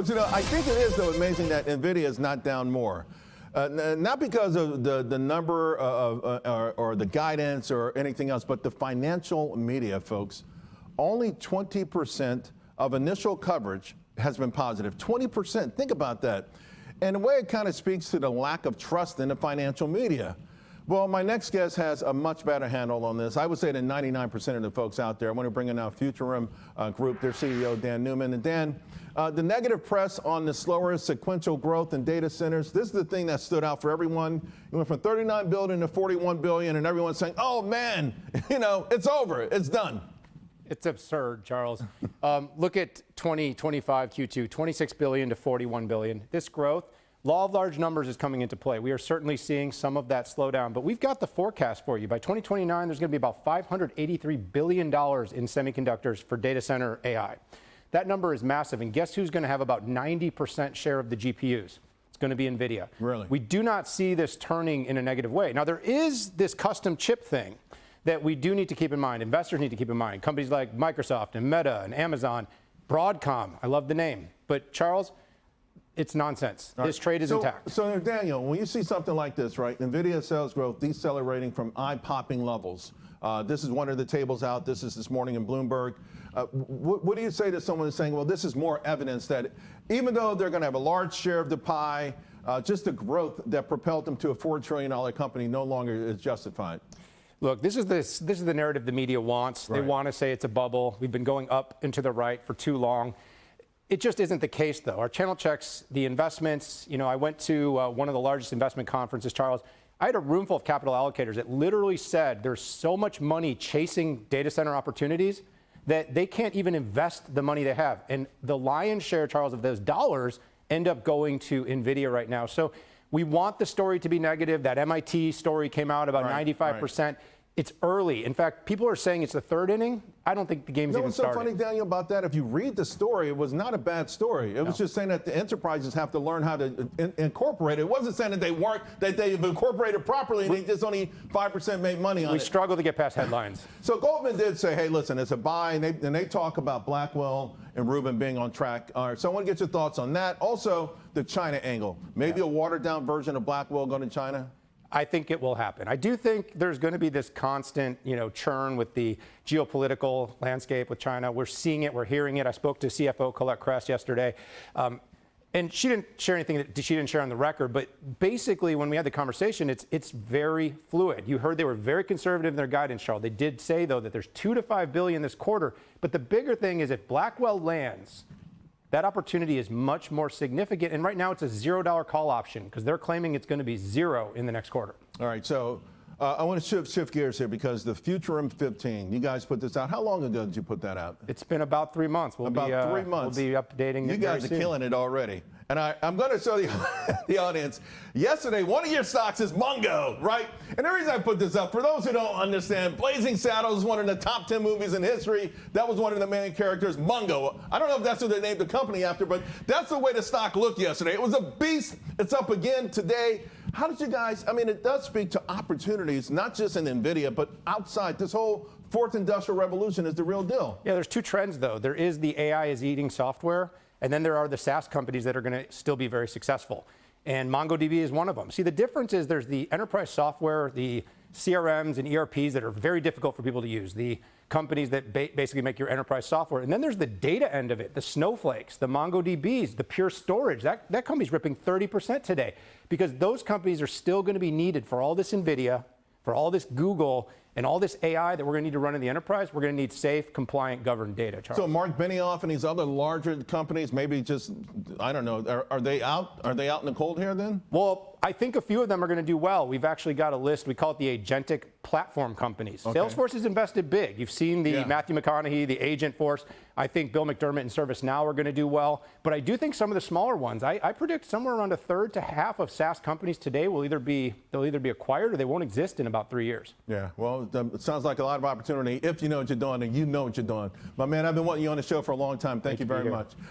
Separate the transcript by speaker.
Speaker 1: You know, I think it is, though, amazing that NVIDIA is not down more. Not because of the number or the guidance or anything else, but the financial media, folks. Only 20% of initial coverage has been positive. 20%. Think about that. And the way it kind of speaks to the lack of trust in the financial media. Well, my next guest has a much better handle on this. I would say that 99% of the folks out there. I want to bring in now Futurum Group, their CEO, Dan Newman. And Dan, the negative press on the slower sequential growth in data centers, this is the thing that stood out for everyone. It went from 39 billion to 41 billion, and everyone's saying, oh, man, you know, it's over. It's done.
Speaker 2: It's absurd, Charles. Look at 2025 Q2, 26 billion to 41 billion. This growth, law of large numbers is coming into play. We are certainly seeing some of that slowdown, but we've got the forecast for you. By 2029, there's going to be about $583 billion in semiconductors for data center AI. That number is massive, and guess who's going to have about 90% share of the GPUs? It's going to be NVIDIA.
Speaker 1: Really?
Speaker 2: We do not see this turning in a negative way. Now, there is this custom chip thing that we do need to keep in mind. Investors need to keep in mind. Companies like Microsoft and Meta and Amazon, Broadcom, I love the name. But Charles, it's nonsense. This trade is intact.
Speaker 1: So, Daniel, when you see something like this, right, NVIDIA sales growth decelerating from eye-popping levels. This is one of the tables out. This is this morning in Bloomberg. What do you say to someone who's saying, well, this is more evidence that even though they're going to have a large share of the pie, just the growth that propelled them to a $4 trillion company no longer is justified?
Speaker 2: Look, this is the narrative the media wants. Right. They want to say it's a bubble. We've been going up and to the right for too long. It just isn't the case, though. Our channel checks the investments. You know, I went to one of the largest investment conferences, Charles. I had a room full of capital allocators that literally said there's so much money chasing data center opportunities that they can't even invest the money they have. And the lion's share, Charles, of those dollars end up going to NVIDIA right now. So we want the story to be negative. That MIT story came out about 95%. Right. It's early. In fact, people are saying it's the third inning. I don't think the game's even started.
Speaker 1: What's so funny, Daniel, about that? If you read the story, it was not a bad story. It was just saying that the enterprises have to learn how to incorporate it. It wasn't saying that they've incorporated properly and they just only 5% made money on it.
Speaker 2: We struggle to get past headlines.
Speaker 1: So Goldman did say, hey, listen, it's a buy, and they talk about Blackwell and Rubin being on track. All right, so I want to get your thoughts on that. Also, the China angle. Maybe a watered-down version of Blackwell going to China?
Speaker 2: I think it will happen. I do think there's going to be this constant, churn with the geopolitical landscape with China. We're seeing it. We're hearing it. I spoke to CFO Colette Kress yesterday. And she didn't share anything that she didn't share on the record. But basically, when we had the conversation, it's very fluid. You heard they were very conservative in their guidance, Charles. They did say, though, that there's $2 to $5 billion this quarter. But the bigger thing is if Blackwell lands, that opportunity is much more significant. And right now it's a $0 call option because they're claiming it's going to be zero in the next quarter.
Speaker 1: All right. So I want to shift gears here because the Futurum 15, you guys put this out. How long ago did you put that out?
Speaker 2: It's been about 3 months.
Speaker 1: About 3 months.
Speaker 2: We'll be updating.
Speaker 1: You guys are killing it already. And I'm going to show the audience. Yesterday, one of your stocks is Mungo, right? And the reason I put this up, for those who don't understand, Blazing Saddles is one of the top 10 movies in history. That was one of the main characters, Mungo. I don't know if that's what they named the company after, but that's the way the stock looked yesterday. It was a beast. It's up again today. How did you guys, it does speak to opportunities, not just in NVIDIA, but outside. This whole fourth industrial revolution is the real deal.
Speaker 2: Yeah, there's two trends, though. There is the AI is eating software. And then there are the SaaS companies that are going to still be very successful. And MongoDB is one of them. See, the difference is there's the enterprise software, the CRMs and ERPs that are very difficult for people to use, the companies that basically make your enterprise software. And then there's the data end of it, the Snowflakes, the MongoDBs, the Pure Storage. That company's ripping 30% today because those companies are still going to be needed for all this NVIDIA, for all this Google, and all this AI that we're going to need to run in the enterprise. We're going to need safe, compliant, governed data, Charles.
Speaker 1: So Mark Benioff and these other larger companies, maybe just, I don't know, are they out? Are they out in the cold here then?
Speaker 2: Well, I think a few of them are going to do well. We've actually got a list. We call it the agentic platform companies. Okay. Salesforce has invested big. You've seen the Matthew McConaughey, the Agent Force. I think Bill McDermott and ServiceNow are going to do well. But I do think some of the smaller ones, I predict somewhere around a third to half of SaaS companies today will either be acquired or they won't exist in about 3 years.
Speaker 1: Yeah, well, it sounds like a lot of opportunity if you know what you're doing and you know what you're doing. My man, I've been wanting you on the show for a long time. Thank you very much.